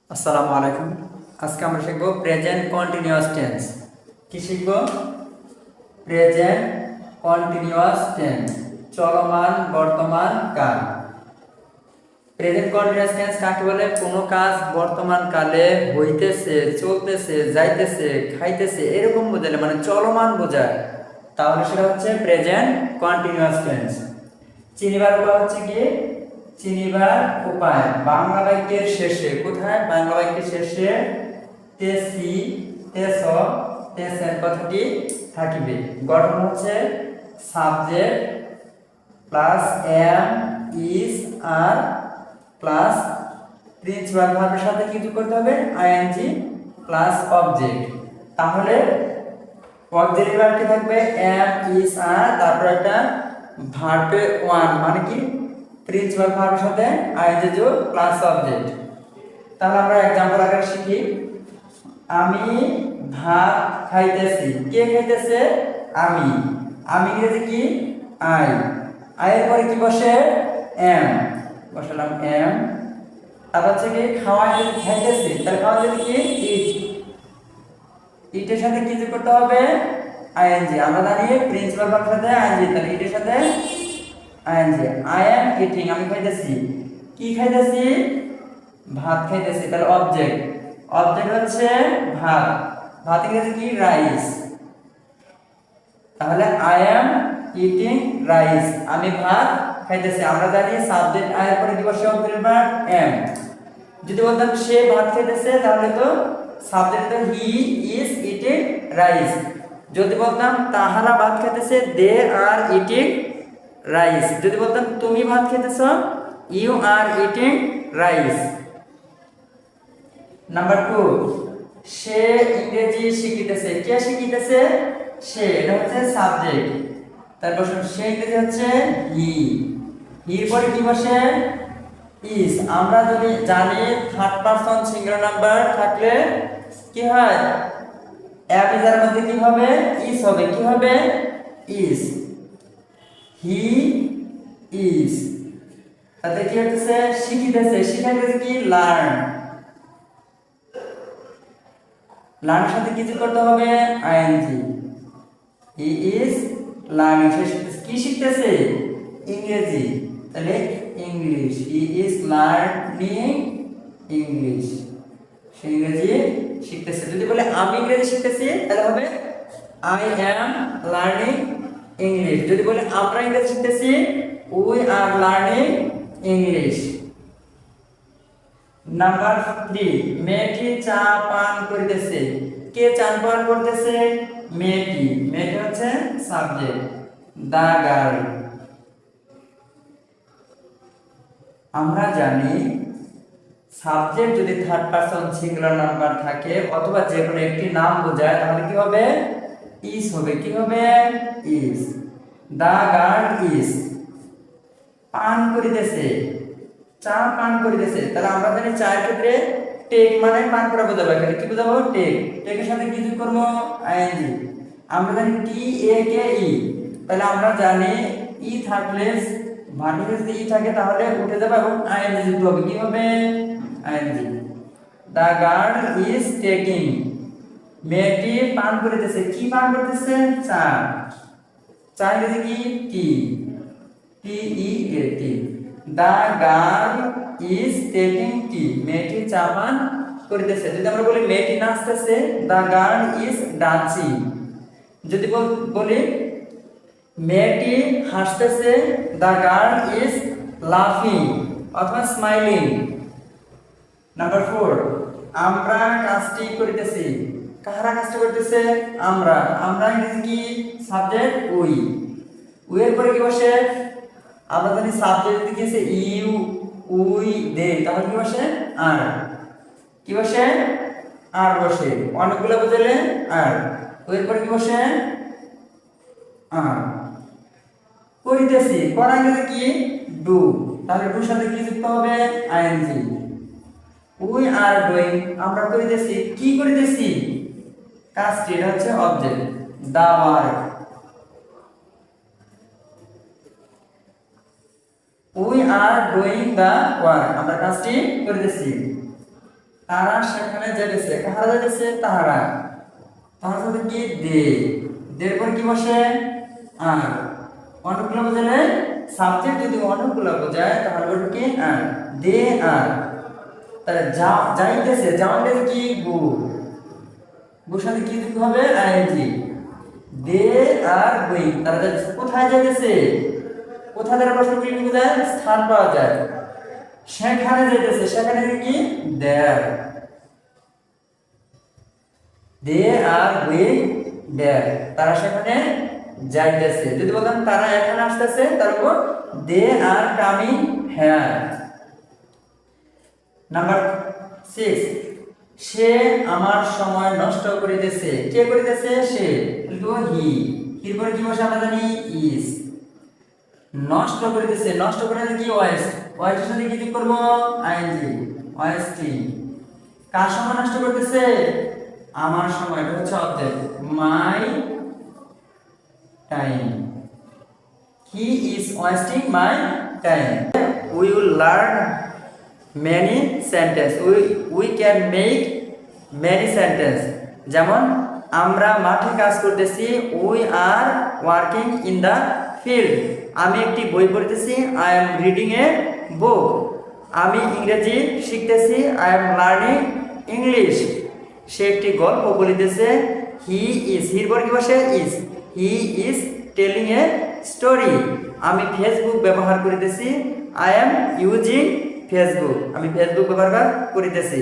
আসসালামু আলাইকুম। আজকে আমরা শিখব প্রেজেন্ট কন্টিনিউয়াস টেন্স। কি শিখব? প্রেজেন্ট কন্টিনিউয়াস টেন্স, চলমান বর্তমান কাল। প্রেজেন্ট কন্টিনিউয়াস টেন্স কাকে বলে? কোনো কাজ বর্তমান কালে হইতেছে, চলতেছে, যাইতেছে, খাইতেছে এরকম বোঝালে, মানে চলমান বোঝায়, তাহলে সেটা হচ্ছে প্রেজেন্ট কন্টিনিউয়াস টেন্স। চিনিবার উপায় হচ্ছে কি? চিনিবার উপায় বাংলা বাক্যের শেষে, কোথায়? বাংলা বাক্যের শেষে তেসি, তেস, তেসের কথাটি থাকিবে। গঠন হচ্ছে subject plus am, is, are plus principal ভার্বের সাথে কি যোগ করতে হবে? ING plus object. তাহলে অবজেক্ট ভার্বটি থাকবে এম, ইজ, আর, তারপর একটা ভার্বে ওয়ান, মানে কি প্রিন্সিপাল ভার্বের সাথে আইএনজি যোগ প্লাস অবজেক্ট। তাহলে আমরা एग्जांपल আকারে শিখি। আমি ভাত খাইতেছি। কে খাইতেছে? আমি। আমি ইংরেজি কি? আই। আই এর পরে কি বসে? এম। বসালাম এম। তারপর হচ্ছে কি খাওয়া, খাইতেছি, তাহলে খাওয়া যদি কি? ইট। ইটের সাথে কি যোগ করতে হবে? আইএনজি। আমরা জানি প্রিন্সিপাল ভার্বের সাথে আইএনজি, তাহলে ইটের সাথে আইএনজি। আই এম ইটিং, আমি খাইতেছি। কি খাইতেছি? ভাত খাইতেছি, তাহলে অবজেক্ট। অবজেক্ট হচ্ছে ভাত। ভাত ইংরেজি কি? রাইস। তাহলে আই এম ইটিং রাইস, আমি ভাত খাইতেছি। আমরা জানি সাবজেক্ট আই এর পরে কি বসে? Object verb am. যদি বলতাম সে ভাত খাইতেছে, তাহলে তো subject he is eating rice. যদি বলতাম তাহারা ভাত খাইতেছে, দে আর ইটিং রাইস। যদি বলতাম তুমি ভাত খাইতেছ, you are eating rice. Number 2, সে ইংরেজি শিখিতেছে। কে শিখিতেছে? সে, এটা হচ্ছে সাবজেক্ট। তারপর সে ইংরেজি হচ্ছে হি। হির পরে কি বসে? ইজ। আমরা যদি জানি থার্ড পারসন সিঙ্গুলার নাম্বার থাকলে কি হয়? এম ইজ এর মধ্যে কি হবে? ইজ হবে। কি হবে? ইজ। He is. তাতে কি হচ্ছে? শিখিতেছে। শিখাইতেছে কি? লার্ন। লার্নের সাথে কি যোগ করতে হবে? আইএনজি। He is learning. সে কি শিখতেছে? ইংরেজি, তাহলে English. He is learning English, সে ইংরেজি শিখতেছে। যদি বলে আমি ইংরেজি শিখতেছি, তাহলে হবে আই অ্যাম লার্নিং ইংলিশ। যদি বলে আমরা ইংরেজি শিখতেছি, we are learning English. Number 3, মেয়েটি চা পান করিতেছে। কে চা পান করতেছে? মেয়েটি। মেয়েটি হচ্ছে সাবজেক্ট, দা গার্ল। আমরা জানি সাবজেক্ট যদি থার্ড পারসন সিঙ্গুলার নাম্বার থাকে অথবা যে কোনো একটি নাম বোঝায়, তাহলে কি হবে? ইজ হবে। কি হবে? ইজ। দা গার্ল ইজ পান করিতেছে, চা পান করিতেছে। তাহলে আমরা জানি চায়ের ক্ষেত্রে টেক মানে পান করা বোঝাবো। এখানে কি বোঝাবো? টেক। টেকের সাথে কি যোগ করবো? আইএনজি। আমরা জানি টি এ কে ই, তাহলে আমরা জানি ই থাকলে ভার্বের যদি ই থাকে তাহলে উঠে যাবে এবং আইএনজি যুক্ত হবে। কি হবে? ING. The girl is taking, মেয়েটি পান করিতেছে। কি পান করতেছে? চা। চা ইংরেজি কি? Tea. T E A tea. The girl is taking tea, মেয়েটি চা পান করিতেছে। যদি আমরা বলি মেয়েটি নাচতেছে, দা গার্ল ইজ ডান্সিং। যদি বলি মেয়েটি হাসতেছে, দা গার্ল ইজ লাফিং অথবা স্মাইলিং। নাম্বার 4, আমরা কাজটি করিতেছি। কারা কাজটি করতেছে? আমরা। আমরা ইংরেজি কি? Subject we. উই এর পরে কি বসে? আমরা জানি সাবজেক্ট কি আছে? ইউ, উই, দে, তাহলে কি বসে? আর। কি বসে? আর বসে। অনেকগুলো বোঝালে আর। উই এর পরে কি বসে? আর। করিতেছি, করা ইংরেজি কি? ডু। তাহলে ডুর সাথে কি যুক্ত হবে? আইএনজি। উই আর ডুইং, আমরা করিতেছি। কি করিতেছি? কাজটি। এটা হচ্ছে object, the work. We are doing the work, আমরা কাজটি করিতেছি। তারা সেখানে যাইতেছে, কাহারা যাইতেছে? তাহারা। তাহার সাথে কি দে, দের পর কি বসে? আর। অনেকগুলো বোঝালে সাবজেক্ট যদি অনেকগুলো বোঝায় তাহলে বলবে কি? আর। দে আর। তাহলে যাইতেছে, যাওয়াটা কি? গো। গোর সাথে কি যুক্ত হবে? আইএনজি। দে আর গোয়িং, তারা যাইতেছে। কোথায় যাইতেছে? কোথায় দ্বারা প্রশ্ন কি বোঝায়? স্থান পাওয়া যায়। সেখানে যাইতেছে, সেখানে কি? দেয়ার। দে আর গোয়িং দেয়ার, তারা সেখানে যাইতেছে। যদি বলতাম তারা এখানে আসতেছে, তারপর দে আর কামিং হিয়ার। নাম্বার 6, সে আমার সময় নষ্ট করিতেছে। কে করিতেছে? সে। কিন্তু হি, এর পরে কি বসে আমরা জানি? ইজ। নষ্ট করিতেছে, নষ্ট করে কি? ওয়েস্ট। ওয়েস্টের সাথে কি যোগ করব? ING, wasting. কার সময় নষ্ট করতেছে? আমার সময়, এটা হচ্ছে object. My time, he is wasting my time. We will learn many sentence, we can make many sentence। যেমন আমরা মাঠে কাজ করতেছি, we are working in the field। আমি একটি বই পড়তেছি, I am reading a book। আমি ইংরেজি শিখতেছি, I am learning English। সে একটি গল্প বলিতেছে, he is, হির পর কি বসে? is, he is telling a story। আমি ফেসবুক ব্যবহার করিতেছি, I am using ফেসবুক। আমি ফেসবুক ব্যবহার করিতেছি।